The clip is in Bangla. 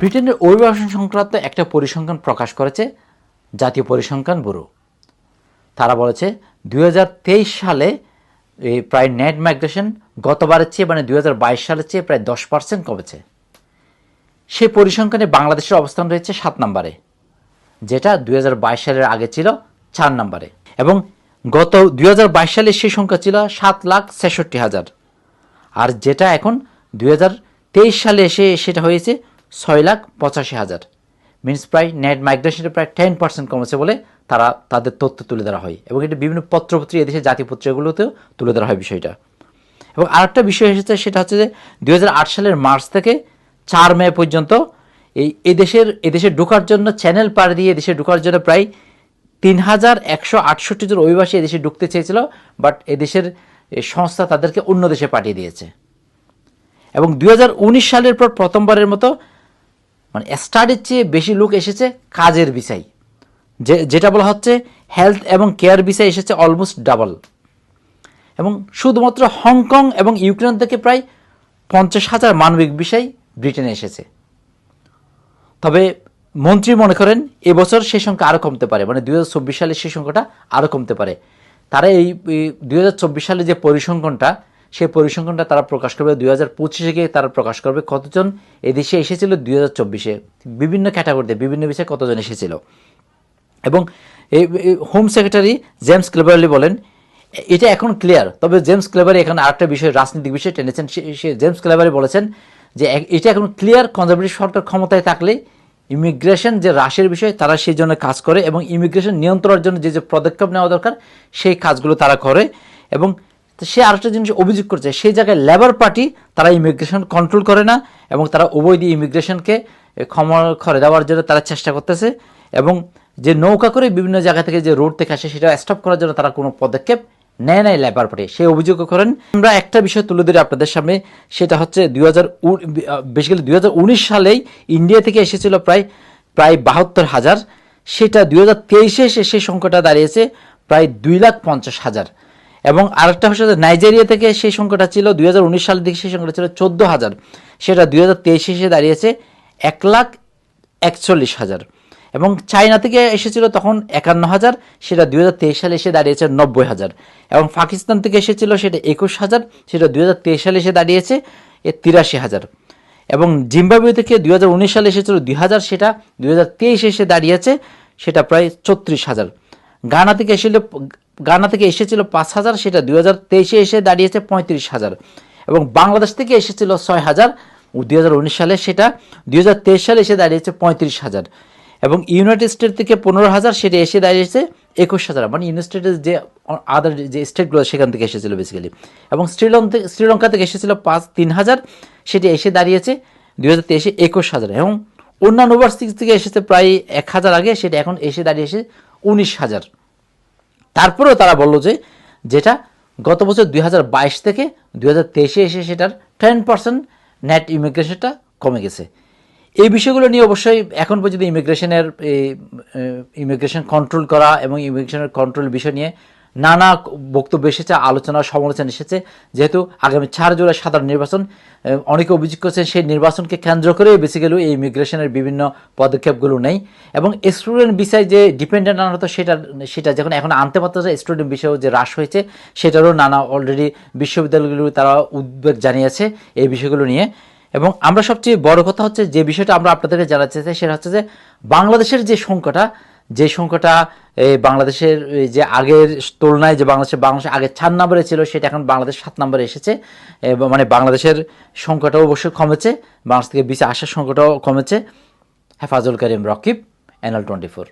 ব্রিটেনের অভিবাসন সংক্রান্ত একটা পরিসংখ্যান প্রকাশ করেছে জাতীয় পরিসংখ্যান ব্যুরো। তারা বলেছে 2023 সালে প্রায় নেট মাইগ্রেশন গতবারের চেয়ে মানে 2022 সালের চেয়ে প্রায় 10% কমেছে। সেই পরিসংখ্যানে বাংলাদেশের অবস্থান রয়েছে 7 নম্বরে, যেটা 2022 সালের আগে ছিল 4 নম্বরে। এবং গত 2022 সালে সেই সংখ্যা ছিল 7,66,000, আর যেটা এখন 2023 সালে এসে সেটা হয়েছে 6,85,000। মিনস প্রায় নেট মাইগ্রেশনের প্রায় 10% কমেছে বলে তারা তাদের তথ্য তুলে ধরা হয়, এবং এটা বিভিন্ন পত্রপত্রিকা এদেশের জাতীয় পত্রিকাগুলোতেও তুলে ধরা হয় বিষয়টা। এবং আরেকটা বিষয় এসেছে, সেটা হচ্ছে যে 2008 সালের মার্চ থেকে 4 মে পর্যন্ত এদেশে ঢোকার জন্য চ্যানেল পার দিয়ে এদেশে ঢোকার জন্য প্রায় 3,168 জন অভিবাসী এদেশে ঢুকতে চেয়েছিল, বাট এদেশের সংস্থা তাদেরকে অন্য দেশে পাঠিয়ে দিয়েছে। এবং 2019 সালের পর প্রথমবারের মতো মানে স্টাডির চেয়ে বেশি লোক এসেছে কাজের ভিসায়, যেটা বলা হচ্ছে হেলথ এবং কেয়ার ভিসায় এসেছে অলমোস্ট ডাবল। এবং শুধুমাত্র হংকং এবং ইউক্রেন থেকে প্রায় 50,000 মানবিক ভিসায় ব্রিটেনে এসেছে। তবে মন্ত্রী মনে করেন এবছর সেই সংখ্যা আরও কমতে পারে, মানে 2024 সালে সেই সংখ্যাটা আরও কমতে পারে। তারা এই 2024 সালে যে পরিসংখ্যানটা, সেই পরিসংখ্যানটা তারা প্রকাশ করবে 2025-এ গিয়ে তারা প্রকাশ করবে কতজন এদেশে এসেছিল 2024-এ, বিভিন্ন ক্যাটাগরিতে বিভিন্ন বিষয়ে কতজন এসেছিল। এবং এই হোম সেক্রেটারি জেমস ক্লেভারলি বলেন এটা এখন ক্লিয়ার। তবে জেমস ক্লেভারি এখানে আরেকটা বিষয়, রাজনৈতিক বিষয় টেনেছেন। সে জেমস ক্লেভারি বলেছেন যে এটা এখন ক্লিয়ার, কনজারভেটিভ সরকার ক্ষমতায় থাকলে ইমিগ্রেশন যে হ্রাসের বিষয় তারা সেই জন্য কাজ করে, এবং ইমিগ্রেশন নিয়ন্ত্রণের জন্য যে পদক্ষেপ নেওয়া দরকার সেই কাজগুলো তারা করে। এবং সে আরেকটা জিনিস অভিযোগ করছে, সেই জায়গায় লেবার পার্টি তারা ইমিগ্রেশন কন্ট্রোল করে না, এবং তারা অবৈধ ইমিগ্রেশনকে ক্ষমা করে দেওয়ার জন্য তারা চেষ্টা করতেছে, এবং যে নৌকা করে বিভিন্ন জায়গা থেকে যে রোড থেকে আসে সেটা স্টপ করার জন্য তারা কোনো পদক্ষেপ নেয় নাই লেবার পার্টি, সেই অভিযোগ করেন। আমরা একটা বিষয় তুলে ধরি আপনাদের সামনে, সেটা হচ্ছে 2019 সালেই ইন্ডিয়া থেকে এসেছিল প্রায় 72,000, সেটা 2023-এ এসে সেই সংখ্যাটা দাঁড়িয়েছে প্রায় 2,50,000। এবং আরেকটা হচ্ছে নাইজেরিয়া থেকে সেই সংখ্যাটা ছিল 2019 সালের দিকে সেই সংখ্যাটা ছিল 14,000, সেটা 2023-এ এসে দাঁড়িয়েছে 1,41,000। এবং চায়না থেকে এসেছিল তখন 51,000, সেটা 2023 সালে এসে দাঁড়িয়েছে 90,000। এবং পাকিস্তান থেকে এসেছিল সেটা 21,000, সেটা 2023 সালে এসে দাঁড়িয়েছে 83,000। এবং জিম্বাবুয়ে থেকে 2019 সালে এসেছিল 2,000, সেটা 2023 এসে দাঁড়িয়েছে সেটা প্রায় 34,000। গানা থেকে এসেছিল 5,000, সেটা 2023-এ এসে দাঁড়িয়েছে 35,000। এবং বাংলাদেশ থেকে এসেছিল 6,000 2019 সালে, সেটা 2023 সালে এসে দাঁড়িয়েছে 35,000। এবং ইউনাইটেড স্টেট থেকে 15,000, সেটা এসে দাঁড়িয়েছে 21,000, মানে ইউনাইটেড স্টেটের যে আদার যে স্টেটগুলো সেখান থেকে এসেছিল বেসিক্যালি। এবং শ্রীলঙ্কা থেকে এসেছিল 3,000, সেটা এসে দাঁড়িয়েছে 2023-এ 21,000। এবং অন্যান্য ওভারসিজ থেকে এসেছে প্রায় 1,000 আগে, সেটা এখন এসে দাঁড়িয়েছে 19,000। তারপরেও তারা বলল যে যেটা গত বছর 2022 থেকে 2023-এ এসে সেটার 10% নেট ইমিগ্রেশনটা কমে গেছে। এই বিষয়গুলো নিয়ে অবশ্যই এখন পর্যন্ত ইমিগ্রেশন কন্ট্রোল করা এবং ইমিগ্রেশনের কন্ট্রোল বিষয় নিয়ে নানা বক্তব্য এসেছে, আলোচনা সমালোচনা এসেছে। যেহেতু আগামী 4 জুলাই সাধারণ নির্বাচন, অনেকে অভিযোগ করছেন সেই নির্বাচনকে কেন্দ্র করে বেসিক্যালি এই ইমিগ্রেশনের বিভিন্ন পদক্ষেপগুলো নেই। এবং স্টুডেন্ট বিষয় যে ডিপেন্ডেন্ট আনা হতো সেটা যখন এখন আনতে পারতেছে, স্টুডেন্ট বিষয়েও যে হ্রাস হয়েছে সেটারও নানা অলরেডি বিশ্ববিদ্যালয়গুলো তারা উদ্বেগ জানিয়েছে এই বিষয়গুলো নিয়ে। এবং আমরা সবচেয়ে বড় কথা হচ্ছে যে বিষয়টা আমরা আপনাদেরকে জানাতে চাই, সেটা হচ্ছে যে বাংলাদেশের যে সংখ্যাটা বাংলাদেশের যে আগের তুলনায় যে বাংলাদেশ আগে 4 নম্বরে ছিল, সেটা এখন বাংলাদেশ 7 নম্বরে এসেছে। মানে বাংলাদেশের সংখ্যাটাও অবশ্যই কমেছে, বাংলাদেশ থেকে ভিসা আসার সংখ্যাটাও কমেছে। হেফাজুল করিম রকিব, NL 24।